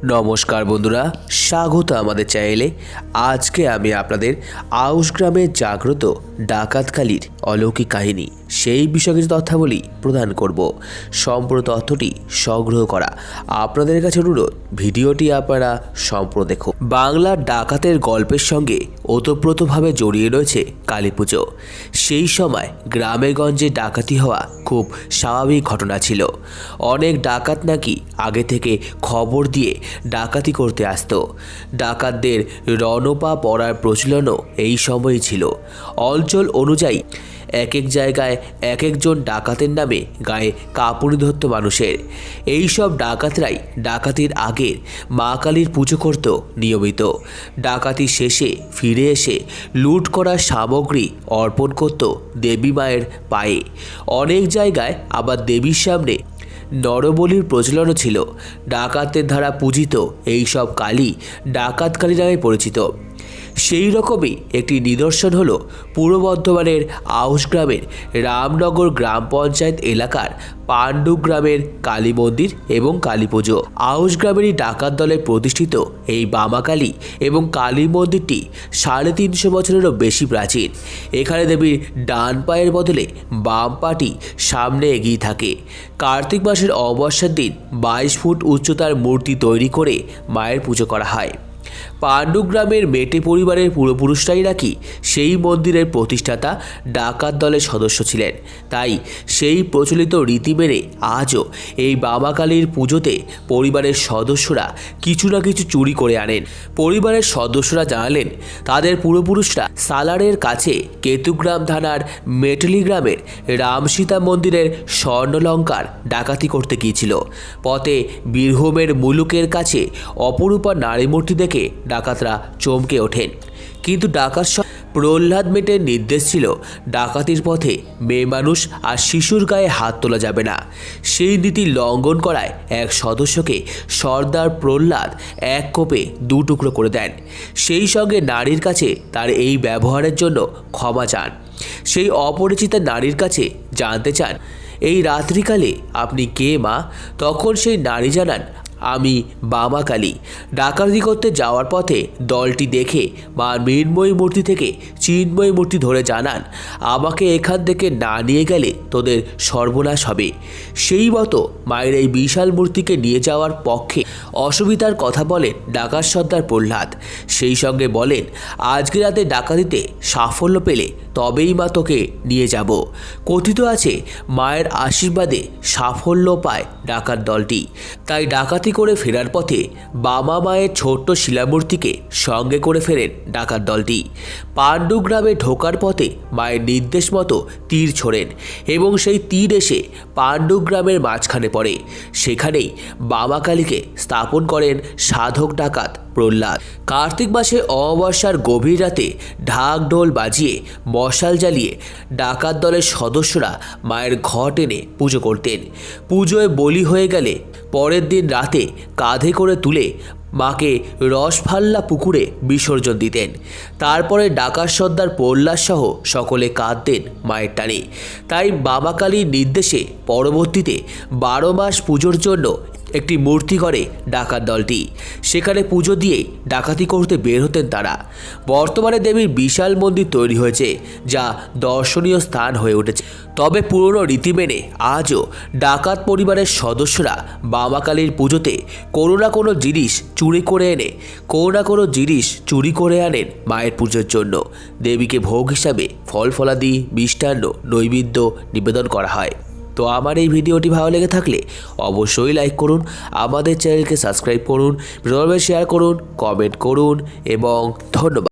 নমস্কার বন্ধুরা, স্বাগত আমাদের চ্যানেলে। আজকে আমি আপনাদের আউশ গ্রামের জাগ্রত ডাকাতকালীর অলৌকিক কাহিনী সেই বিষয়ে কিছু তথ্যাবলী প্রদান করব। সম্পূর্ণ তথ্যটি সংগ্রহ করা আপনাদের কাছে অনুরোধ, ভিডিওটি আপনারা সম্পূর্ণ দেখুন। বাংলার ডাকাতের গল্পের সঙ্গে ওতপ্রোতভাবে জড়িয়ে রয়েছে কালী পুজো। সেই সময় গ্রামে গঞ্জে ডাকাতি হওয়া খুব স্বাভাবিক ঘটনা ছিল। অনেক ডাকাত নাকি আগে থেকে খবর দিয়ে ডাকাতি করতে আসতো। ডাকাতদের রণপা পড়ার প্রচলনও এই সময়ই ছিল। অঞ্চল অনুযায়ী এক এক জায়গায় এক একজন ডাকাতের নামে গায়ে কাপড় ধরত মানুষের। এই সব ডাকাতরাই ডাকাতির আগের মা কালীর পুজো করত নিয়মিত। ডাকাতি শেষে ফিরে এসে লুট করা সামগ্রী অর্পণ করত দেবী মায়ের পায়ে। অনেক জায়গায় আবার দেবীর সামনে নরবলির প্রচলনও ছিল। ডাকাতদের দ্বারা পূজিত এই সব কালী ডাকাত কালী নামে পরিচিত। সেই রকমই একটি নিদর্শন হলো পূর্ব বর্ধমানের আউশ গ্রামের রামনগর গ্রাম পঞ্চায়েত এলাকার পাণ্ডু গ্রামের কালী মন্দির এবং কালী পুজো। আউশ গ্রামেরই ডাকাত দলে প্রতিষ্ঠিত এই বামা কালী এবং কালী মন্দিরটি 350 বছরেরও বেশি প্রাচীন। এখানে দেবীর ডান পায়ের বদলে বাম পাটি সামনে এগিয়ে থাকে। কার্তিক মাসের অমাবস্যার দিন 22 ফুট উচ্চতার মূর্তি তৈরি করে মায়ের পুজো করা হয়। পাণ্ডু গ্রামের মেটে পরিবারের পূর্বপুরুষরাই নাকি সেই মন্দিরের প্রতিষ্ঠাতা ডাকাত দলের সদস্য ছিলেন। তাই সেই প্রচলিত রীতি মেনে আজও এই বাবা কালীর পুজোতে পরিবারের সদস্যরা কিছু না কিছু চুরি করে আনেন। পরিবারের সদস্যরা জানালেন, তাদের পূর্বপুরুষরা সালারের কাছে কেতুগ্রাম থানার মেটলি গ্রামের রামসীতা মন্দিরের স্বর্ণলঙ্কার ডাকাতি করতে গিয়েছিল। পথে বীরভূমের মুলুকের কাছে অপরূপা নারী মূর্তি দেখে ডাকাতরা চমকে ওঠেন। কিন্তু ডাকাত প্রহ্লাদ মেটের নির্দেশ ছিল, ডাকাতির পথে মেয়ে মানুষ আর শিশুর গায়ে হাত তোলা যাবে না। সেই নীতি লঙ্ঘন করায় এক সদস্যকে সর্দার প্রহ্লাদ এক কোপে 2 টুকরো করে দেন। সেই সঙ্গে নারীর কাছে তার এই ব্যবহারের জন্য ক্ষমা চান। সেই অপরিচিতা নারীর কাছে জানতে চান, এই রাত্রিকালে আপনি কে মা? তখন সেই নারী জানান, আমি বামা কালী। ডাকাতি করতে যাওয়ার পথে দলটি দেখে মা মৃন্ময়ী মূর্তি থেকে চিন্ময়ী মূর্তি ধরে জানান, আমাকে এখান থেকে না নিয়ে গেলে তোদের সর্বনাশ হবে। সেই মতো মায়ের এই বিশাল মূর্তিকে নিয়ে যাওয়ার পক্ষে অসুবিধার কথা বলেন ডাকাত সর্দার প্রহ্লাদ। সেই সঙ্গে বলেন, আজকে রাতে ডাকাতিতে সাফল্য পেলে তবেই মা তোকে নিয়ে যাব। কথিত আছে, মায়ের আশীর্বাদে সাফল্য পায় ডাকাত দলটি। তাই ডাকাতি করে ফেরার পথে বামা মায়ের ছোট্ট শিলামূর্তিকে সঙ্গে করে ফেরেন ডাকাত দলটি। পাণ্ডু গ্রামে ঢোকার পথে মায়ের নির্দেশ মতো তীর ছোড়েন এবং সেই তীর এসে পাণ্ডু গ্রামের মাঝখানে পড়ে। সেখানেই বামা কালীকে স্থাপন করেন সাধক ডাকাত প্রহ্লাদ। কার্তিক মাসে অমাবস্যার গভীর রাতে ঢাক ঢোল বাজিয়ে মশাল জ্বালিয়ে ডাকাত দলের সদস্যরা মায়ের ঘট এনে পুজো করতেন। পুজোয় বলি হয়ে গেলে পরের দিন রাতে কাঁধে করে তুলে মাকে রসফাল্লা পুকুরে বিসর্জন দিতেন। তারপরে ডাকাত সর্দার প্রহ্লাদ সহ সকলে কাঁদতেন মায়ের টানে। তাই বাবা কালীর নির্দেশে পরবর্তীতে 12 মাস পুজোর জন্য একটি মূর্তি করে ডাকাত দলটি। সেখানে পুজো দিয়ে ডাকাতি করতে বের হতেন তারা। বর্তমানে দেবীর বিশাল মন্দির তৈরি হয়েছে, যা দর্শনীয় স্থান হয়ে উঠেছে। তবে পুরনো রীতি মেনে আজও ডাকাত পরিবারের সদস্যরা বাবা কালীর পুজোতে কোনো না কোনো জিনিস চুরি করে আনেন মায়ের পুজোর জন্য। দেবীকে ভোগ হিসাবে ফল ফলাদি মিষ্টান্ন নৈবেদ্য নিবেদন করা হয়। তো আমার এই ভিডিওটি ভালো লেগে থাকলে অবশ্যই লাইক করুন, আমাদের চ্যানেলকে সাবস্ক্রাইব করুন, ভিডিওটি শেয়ার করুন, কমেন্ট করুন এবং ধন্যবাদ।